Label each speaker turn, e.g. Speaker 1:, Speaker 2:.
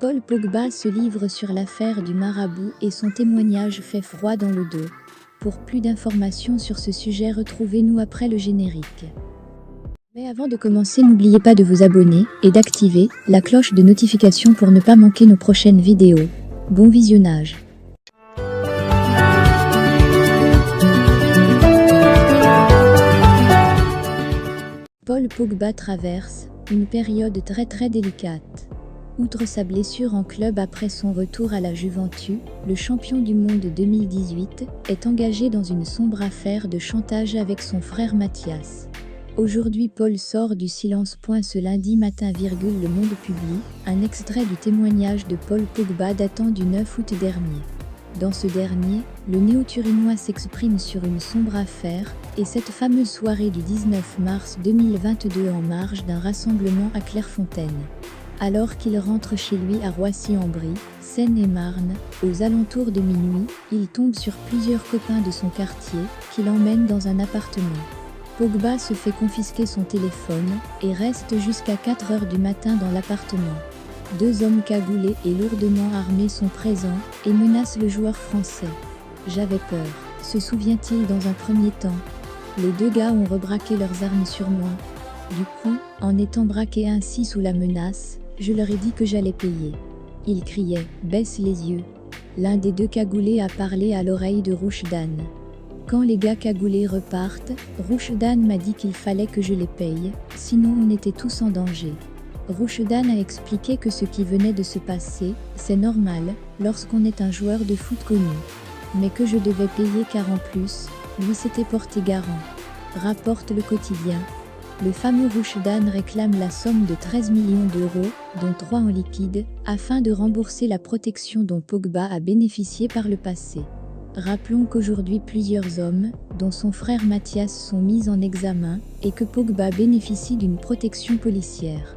Speaker 1: Paul Pogba se livre sur l'affaire du marabout et son témoignage fait froid dans le dos. Pour plus d'informations sur ce sujet, retrouvez-nous après le générique. Mais avant de commencer, n'oubliez pas de vous abonner et d'activer la cloche de notification pour ne pas manquer nos prochaines vidéos. Bon visionnage. Paul Pogba traverse une période très délicate. Outre sa blessure en club après son retour à la Juventus, le champion du monde 2018 est engagé dans une sombre affaire de chantage avec son frère Mathias. Aujourd'hui, Paul sort du silence. Ce lundi matin, Le Monde publie un extrait du témoignage de Paul Pogba datant du 9 août dernier. Dans ce dernier, le néo-turinois s'exprime sur une sombre affaire et cette fameuse soirée du 19 mars 2022 en marge d'un rassemblement à Clairefontaine. Alors qu'il rentre chez lui à Roissy-en-Brie, Seine-et-Marne, aux alentours de minuit, il tombe sur plusieurs copains de son quartier qui l'emmènent dans un appartement. Pogba se fait confisquer son téléphone et reste jusqu'à 4 heures du matin dans l'appartement. Deux hommes cagoulés et lourdement armés sont présents et menacent le joueur français. « J'avais peur », se souvient-il dans un premier temps. Les deux gars ont rebraqué leurs armes sur moi. Du coup, en étant braqués ainsi sous la menace, je leur ai dit que j'allais payer. Ils criaient « Baisse les yeux ». L'un des deux cagoulés a parlé à l'oreille de Rouchdan. Quand les gars cagoulés repartent, Rouchdan m'a dit qu'il fallait que je les paye, sinon on était tous en danger. Rouchdan a expliqué que ce qui venait de se passer, c'est normal, lorsqu'on est un joueur de foot connu. Mais que je devais payer car en plus, lui s'était porté garant. Rapporte le quotidien. Le fameux Rouchdan réclame la somme de 13 millions d'euros, dont 3 en liquide, afin de rembourser la protection dont Pogba a bénéficié par le passé. Rappelons qu'aujourd'hui plusieurs hommes, dont son frère Mathias, sont mis en examen et que Pogba bénéficie d'une protection policière.